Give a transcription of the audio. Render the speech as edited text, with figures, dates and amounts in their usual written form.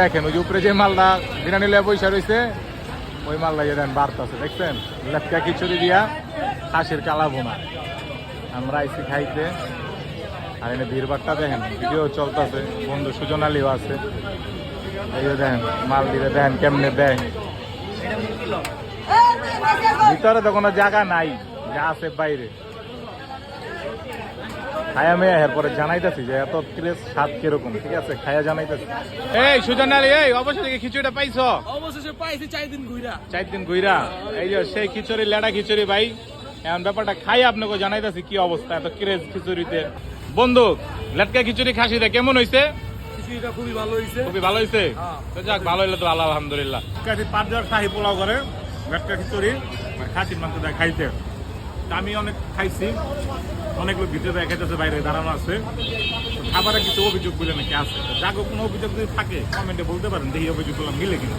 দেখেন ওই যে উপরে যে মালটা বিরিয়ানি লয়ে পয়সা রয়েছে ওই মালটা দেন বাড়তেছে দেখছেন লেটকা খিচুড়ি দিয়া খাসির কালা বোনা আমরা আইসি খাইতে আর এনে ভিড়ভাড়টা দেখেন ভিডিও চলতেছে বন্ধু সুজন আলীও আছে এই যে দেখেন মাল দিলে দেখেন কেমনে দেয় ভিতরে তো কোনো জায়গা নাই যা আছে বাইরে খায়া মেয়ে এরপরে জানাইতেছি যে এত স্বাদ কিরকম ঠিক আছে খায়া জানাইতেছি এই সুজন আলী এই অবশ্যই থেকে খিচুড়িটা পাইছো অবশেষে পাইছি 4 দিন ঘুরা 4 দিন ঘুরা এই যে সেই খিচুড়ি লেডা খিচুড়ি ভাই এখন ব্যাপারটা খাই আপনাকে জানাইতেছি কি অবস্থা এত ক্রেজ খিচুড়িতে বন্ধু লেটকা খিচুড়ি খাসিটা কেমন হয়েছে খিচুড়িটা খুবই ভালো হয়েছে খুবই ভালো হয়েছে তো যাক ভালো হইলে তো ভালো আলহামদুলিল্লাহ কাশি 5 শাহী পোলাও করে লেটকা খিচুড়ি খাসির মাংস দেয় খাইতে আমি অনেক খাইছি অনেক লোক ভিতরে খাইতেছে বাইরে দাঁড়ানো আছে খাবারের কিছু অভিযোগ বলে নাকি আছে যাকে কোনো অভিযোগ যদি থাকে কমেন্টে বলতে পারেন দেখি অভিযোগগুলো মিলে কিনা